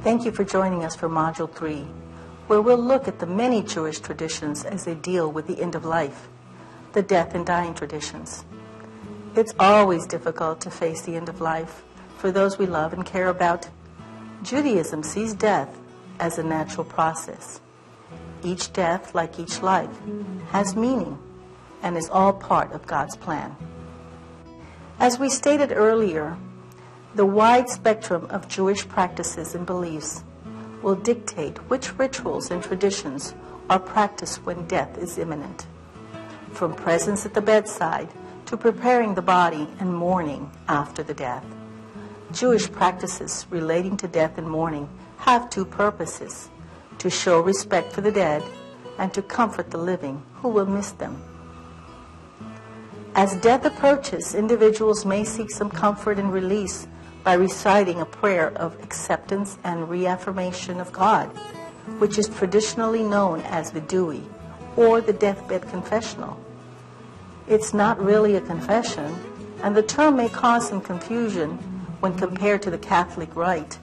Thank you for joining us for Module 3, where we'll look at the many Jewish traditions as they deal with the end of life, the death and dying traditions. It's always difficult to face the end of life for those we love and care about. Judaism sees death as a natural process. Each death, like each life, has meaning and is all part of God's plan. As we stated earlier, the wide spectrum of Jewish practices and beliefs will dictate which rituals and traditions are practiced when death is imminent. From presence at the bedside to preparing the body and mourning after the death. Jewish practices relating to death and mourning have two purposes: to show respect for the dead and to comfort the living who will miss them. As death approaches, individuals may seek some comfort and release by reciting a prayer of acceptance and reaffirmation of God, which is traditionally known as the Dewey, or the deathbed confessional. It's not really a confession, and the term may cause some confusion when compared to the Catholic rite.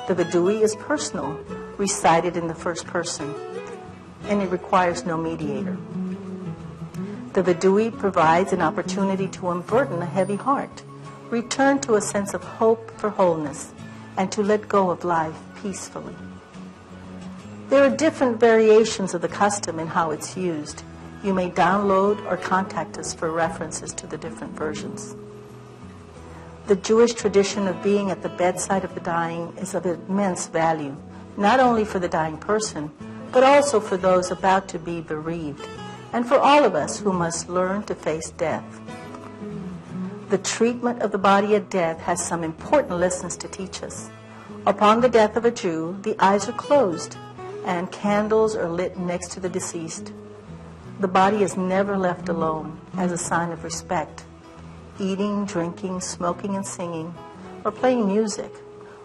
The Vidui is personal, recited in the first person, and it requires no mediator. The Vidui provides an opportunity to unburden a heavy heart, return to a sense of hope for wholeness, and to let go of life peacefully. There are different variations of the custom and how it's used. You may download or contact us for references to the different versions. The Jewish tradition of being at the bedside of the dying is of immense value, not only for the dying person, but also for those about to be bereaved, and for all of us who must learn to face death. The treatment of the body at death has some important lessons to teach us. Upon the death of a Jew, the eyes are closed and candles are lit next to the deceased. The body is never left alone as a sign of respect. Eating, drinking, smoking, and singing, or playing music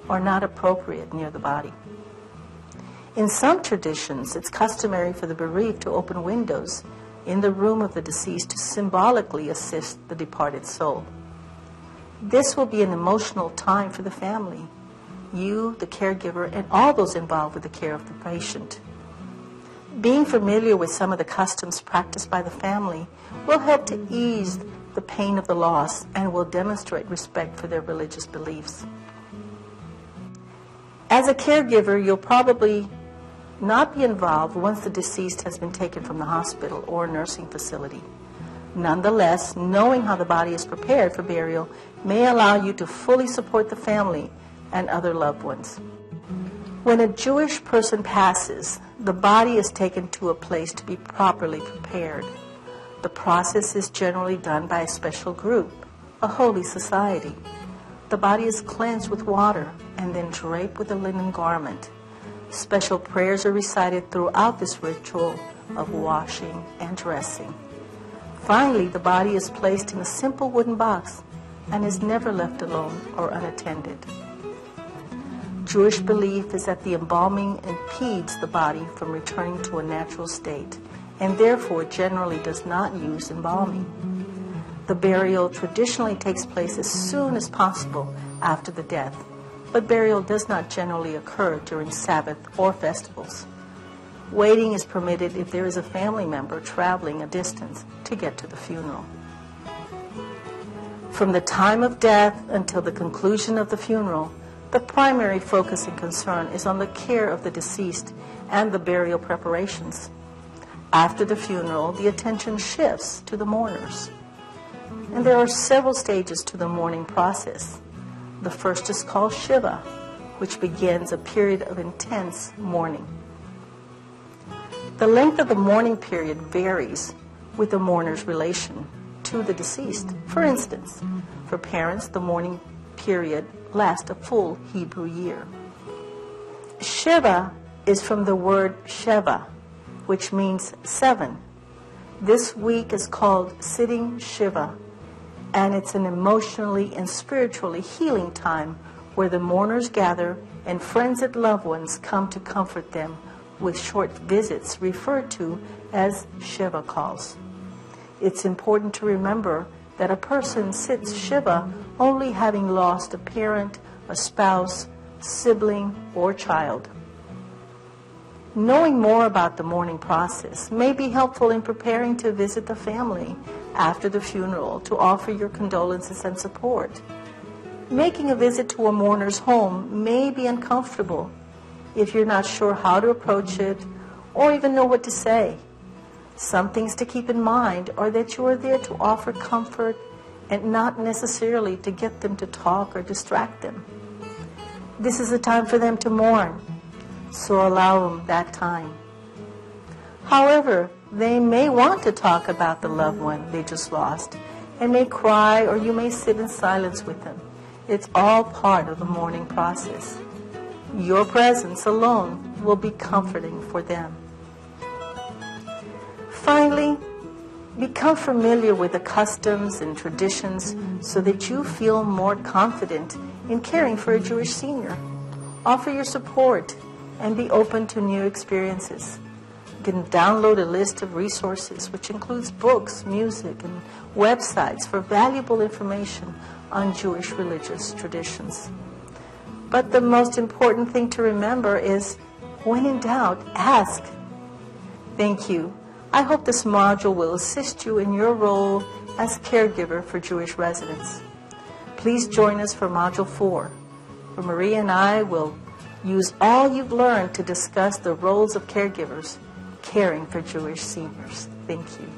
are not appropriate near the body. In some traditions, it's customary for the bereaved to open windows in the room of the deceased to symbolically assist the departed soul. This will be an emotional time for the family, you, the caregiver, and all those involved with the care of the patient. Being familiar with some of the customs practiced by the family will help to ease the pain of the loss and will demonstrate respect for their religious beliefs. As a caregiver, you'll probably not be involved once the deceased has been taken from the hospital or nursing facility. Nonetheless, knowing how the body is prepared for burial may allow you to fully support the family and other loved ones. When a Jewish person passes, the body is taken to a place to be properly prepared. The process is generally done by a special group, a holy society. The body is cleansed with water and then draped with a linen garment. Special prayers are recited throughout this ritual of washing and dressing. Finally, the body is placed in a simple wooden box and is never left alone or unattended. Jewish belief is that the embalming impedes the body from returning to a natural state, and therefore generally does not use embalming. The burial traditionally takes place as soon as possible after the death, but burial does not generally occur during Sabbath or festivals. Waiting is permitted if there is a family member traveling a distance to get to the funeral. From the time of death until the conclusion of the funeral, the primary focus and concern is on the care of the deceased and the burial preparations. After the funeral, the attention shifts to the mourners. And there are several stages to the mourning process. The first is called Shiva, which begins a period of intense mourning. The length of the mourning period varies with the mourner's relation to the deceased. For instance, for parents, the mourning period lasts a full Hebrew year. Shiva is from the word Sheva, which means 7. This week is called Sitting Shiva, and it's an emotionally and spiritually healing time where the mourners gather and friends and loved ones come to comfort them with short visits referred to as Shiva calls. It's important to remember that a person sits Shiva only having lost a parent, a spouse, sibling, or child. Knowing more about the mourning process may be helpful in preparing to visit the family after the funeral to offer your condolences and support. Making a visit to a mourner's home may be uncomfortable if you're not sure how to approach it or even know what to say. Some things to keep in mind are that you are there to offer comfort and not necessarily to get them to talk or distract them. This is a time for them to mourn, so allow them that time. However, they may want to talk about the loved one they just lost and may cry, or you may sit in silence with them. It's all part of the mourning process. Your presence alone will be comforting for them. Finally, become familiar with the customs and traditions so that you feel more confident in caring for a Jewish senior. Offer your support and be open to new experiences. You can download a list of resources which includes books, music, and websites for valuable information on Jewish religious traditions. But the most important thing to remember is, when in doubt, ask. Thank you. I hope this module will assist you in your role as caregiver for Jewish residents. Please join us for Module 4, where Maria and I will use all you've learned to discuss the roles of caregivers caring for Jewish seniors. Thank you.